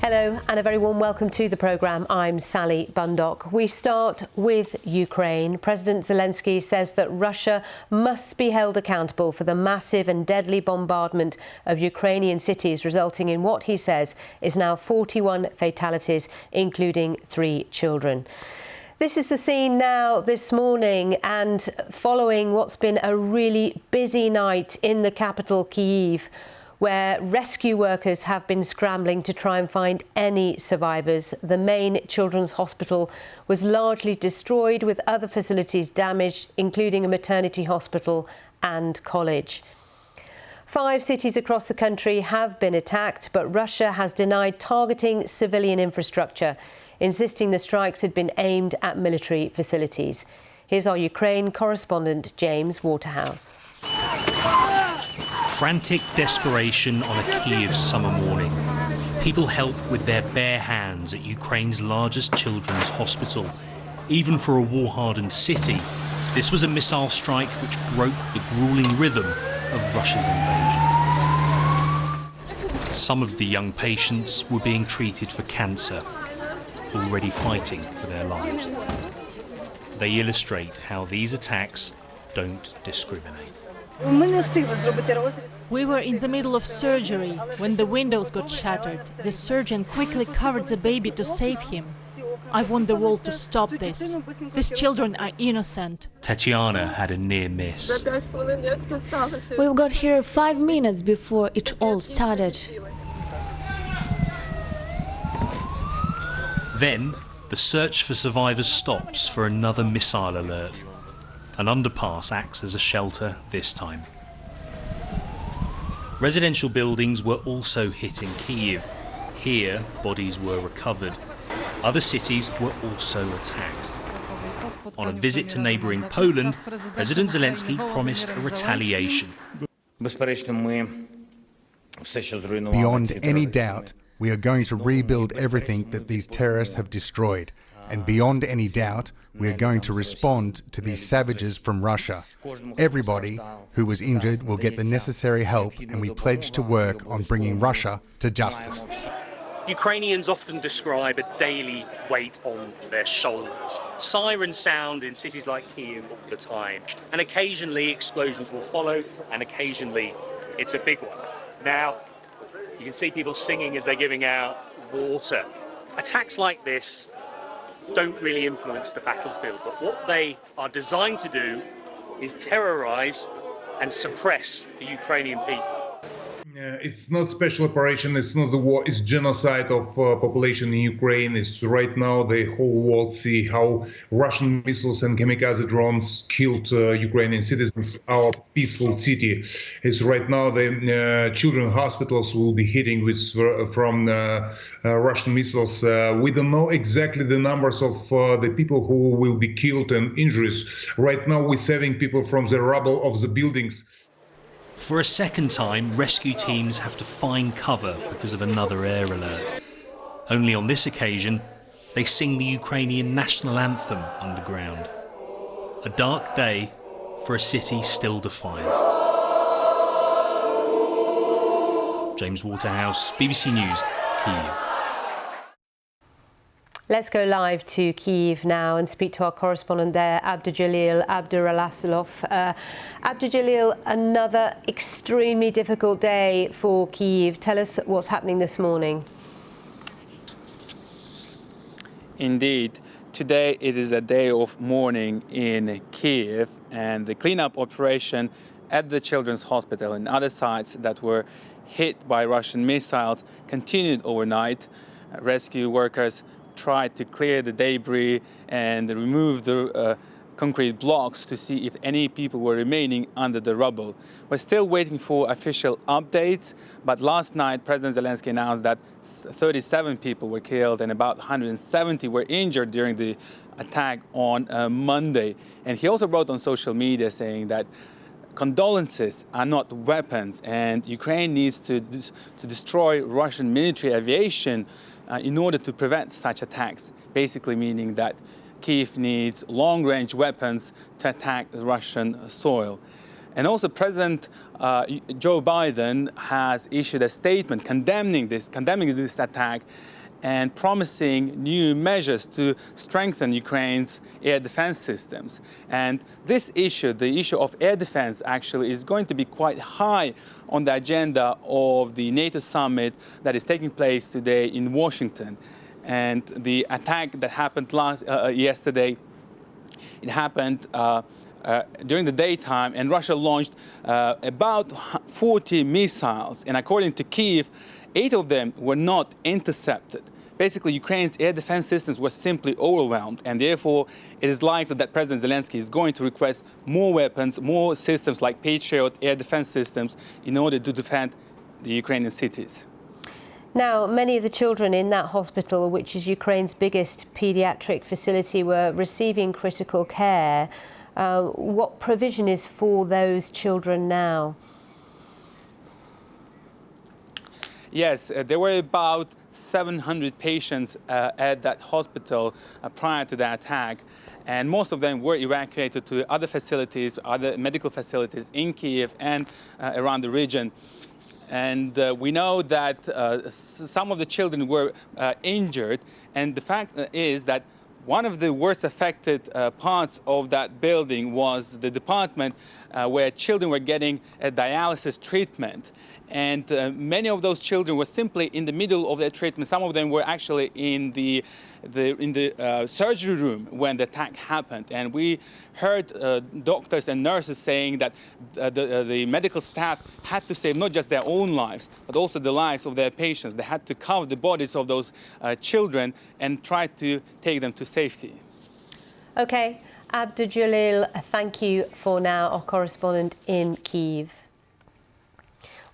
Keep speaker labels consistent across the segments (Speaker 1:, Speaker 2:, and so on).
Speaker 1: Hello and a very warm welcome to the programme. I'm Sally Bundock. We start with Ukraine. President Zelensky says that Russia must be held accountable for the massive and deadly bombardment of Ukrainian cities, resulting in what he says is now 41 fatalities, including 3 children. This is the scene now this morning, and following what's been a really busy night in the capital, Kyiv, where rescue workers have been scrambling to try and find any survivors. The main children's hospital was largely destroyed, with other facilities damaged, including a maternity hospital and college. 5 cities across the country have been attacked, but Russia has denied targeting civilian infrastructure, insisting the strikes had been aimed at military facilities. Here's our Ukraine correspondent, James Waterhouse.
Speaker 2: Frantic desperation on a Kyiv summer morning. People help with their bare hands at Ukraine's largest children's hospital. Even for a war-hardened city, this was a missile strike which broke the grueling rhythm of Russia's invasion. Some of the young patients were being treated for cancer, already fighting for their lives. They illustrate how these attacks don't discriminate.
Speaker 3: We were in the middle of surgery when the windows got shattered. The surgeon quickly covered the baby to save him. I want the world to stop this. These children are innocent.
Speaker 2: Tatiana had a near miss.
Speaker 4: We got here 5 minutes before it all started.
Speaker 2: Then, the search for survivors stops for another missile alert. An underpass acts as a shelter this time. Residential buildings were also hit in Kyiv. Here, bodies were recovered. Other cities were also attacked. On a visit to neighbouring Poland, President Zelensky promised a retaliation.
Speaker 5: Beyond any doubt, we are going to rebuild everything that these terrorists have destroyed. And beyond any doubt, we are going to respond to these savages from Russia. Everybody who was injured will get the necessary help, and we pledge to work on bringing Russia to justice.
Speaker 2: Ukrainians often describe a daily weight on their shoulders. Sirens sound in cities like Kyiv all the time, and occasionally explosions will follow, and occasionally it's a big one. Now, you can see people singing as they're giving out water. Attacks like this don't really influence the battlefield, but what they are designed to do is terrorize and suppress the Ukrainian people.
Speaker 6: It's not special operation, it's not the war, it's genocide of population in Ukraine. It's right now the whole world see how Russian missiles and kamikaze drones killed Ukrainian citizens. Our peaceful city is right now the children's hospitals will be hitting with from Russian missiles. We don't know exactly the numbers of the people who will be killed and injuries. Right now we're saving people from the rubble of the buildings.
Speaker 2: For a second time, rescue teams have to find cover because of another air alert. Only on this occasion, they sing the Ukrainian national anthem underground. A dark day for a city still defiant. James Waterhouse, BBC News, Kyiv.
Speaker 1: Let's go live to Kyiv now and speak to our correspondent there, Abdujalil Abdurasulov. Abdujalil, another extremely difficult day for Kyiv. Tell us what's happening this morning.
Speaker 7: Indeed. Today it is a day of mourning in Kyiv, and the cleanup operation at the children's hospital and other sites that were hit by Russian missiles continued overnight. Rescue workers tried to clear the debris and remove the concrete blocks to see if any people were remaining under the rubble. We're still waiting for official updates, but last night President Zelensky announced that 37 people were killed and about 170 were injured during the attack on Monday. And he also wrote on social media saying that condolences are not weapons, and Ukraine needs to destroy Russian military aviation in order to prevent such attacks, basically meaning that Kyiv needs long-range weapons to attack Russian soil. And also President Joe Biden has issued a statement condemning this attack and promising new measures to strengthen Ukraine's air defense systems. And this issue, the issue of air defense, actually is going to be quite high on the agenda of the NATO summit that is taking place today in Washington. And the attack that happened yesterday, it happened during the daytime, and Russia launched about 40 missiles. And according to Kyiv, 8 of them were not intercepted. Basically, Ukraine's air defense systems were simply overwhelmed, and therefore it is likely that President Zelensky is going to request more weapons, more systems like Patriot air defense systems in order to defend the Ukrainian cities.
Speaker 1: Now, many of the children in that hospital, which is Ukraine's biggest paediatric facility, were receiving critical care. What provision is for those children now?
Speaker 7: Yes, there were about 700 patients at that hospital prior to the attack, and most of them were evacuated to other facilities, other medical facilities in Kyiv and around the region. And we know that some of the children were injured, and the fact is that one of the worst affected parts of that building was the department where children were getting a dialysis treatment. And many of those children were simply in the middle of their treatment. Some of them were actually in the surgery room when the attack happened. And we heard doctors and nurses saying that the medical staff had to save not just their own lives, but also the lives of their patients. They had to cover the bodies of those children and try to take them to safety.
Speaker 1: OK, Abdul-Jalil, thank you for now, our correspondent in Kyiv.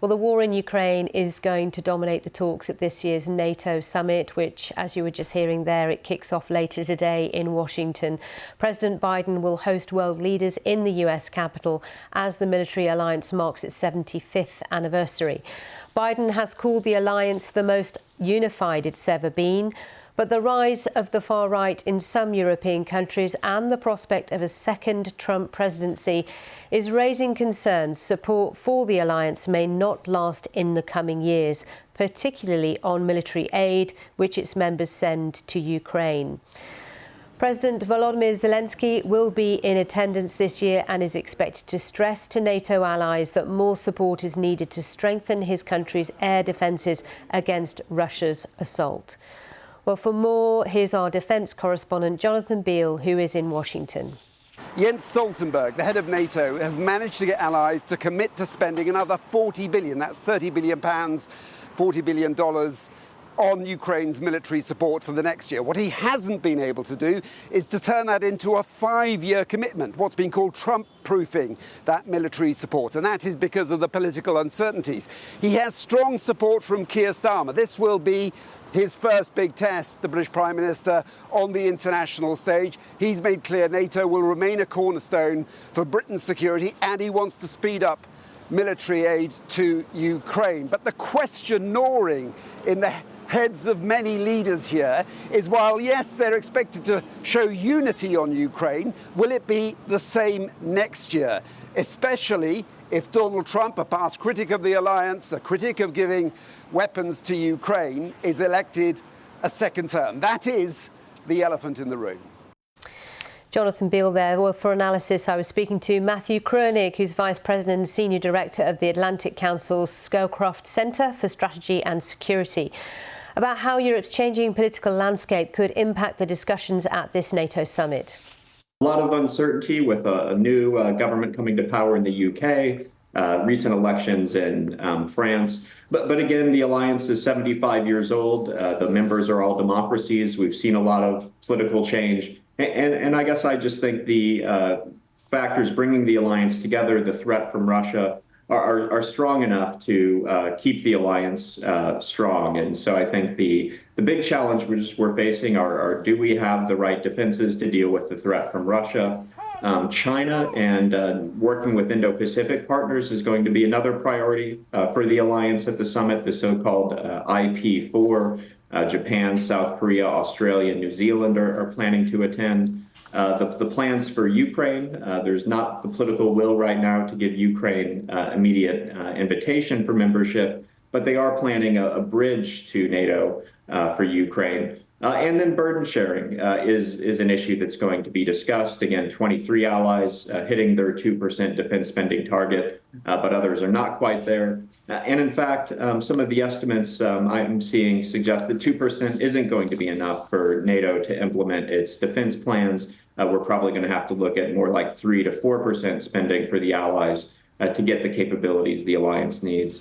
Speaker 1: Well, the war in Ukraine is going to dominate the talks at this year's NATO summit, which, as you were just hearing there, it kicks off later today in Washington. President Biden will host world leaders in the US Capitol as the military alliance marks its 75th anniversary. Biden has called the alliance the most unified it's ever been. But the rise of the far right in some European countries and the prospect of a second Trump presidency is raising concerns support for the alliance may not last in the coming years, particularly on military aid, which its members send to Ukraine. President Volodymyr Zelensky will be in attendance this year and is expected to stress to NATO allies that more support is needed to strengthen his country's air defences against Russia's assault. Well, for more, here's our defence correspondent, Jonathan Beale, who is in Washington.
Speaker 8: Jens Stoltenberg, the head of NATO, has managed to get allies to commit to spending another 40 billion, that's 30 billion pounds, $40 billion, on Ukraine's military support for the next year. What he hasn't been able to do is to turn that into a 5-year commitment, what's been called Trump-proofing that military support, and that is because of the political uncertainties. He has strong support from Keir Starmer. This will be his first big test, the British Prime Minister, on the international stage. He's made clear NATO will remain a cornerstone for Britain's security, and he wants to speed up military aid to Ukraine. But the question gnawing in the heads of many leaders here is, while yes, they're expected to show unity on Ukraine, will it be the same next year? Especially if Donald Trump, a past critic of the alliance, a critic of giving weapons to Ukraine, is elected a second term. That is the elephant in the room.
Speaker 1: Jonathan Beale there. Well, for analysis, I was speaking to Matthew Kroenig, who's Vice President and Senior Director of the Atlantic Council's Scowcroft Centre for Strategy and Security, about how Europe's changing political landscape could impact the discussions at this NATO summit.
Speaker 9: A lot of uncertainty with a new government coming to power in the UK, recent elections in France. But again, the alliance is 75 years old. The members are all democracies. We've seen a lot of political change. And I guess I just think the factors bringing the alliance together, the threat from Russia, are strong enough to keep the alliance strong. And so I think the big challenge we're facing are do we have the right defenses to deal with the threat from Russia? China and working with Indo-Pacific partners is going to be another priority for the alliance at the summit, the so-called IP4 Japan, South Korea, Australia, and New Zealand are planning to attend. The plans for Ukraine, there's not the political will right now to give Ukraine immediate invitation for membership, but they are planning a bridge to NATO for Ukraine. And then burden sharing is an issue that's going to be discussed. Again, 23 allies hitting their 2% defense spending target, but others are not quite there. And in fact, some of the estimates I'm seeing suggest that 2% isn't going to be enough for NATO to implement its defense plans. We're probably going to have to look at more like 3 to 4% spending for the allies to get the capabilities the alliance needs.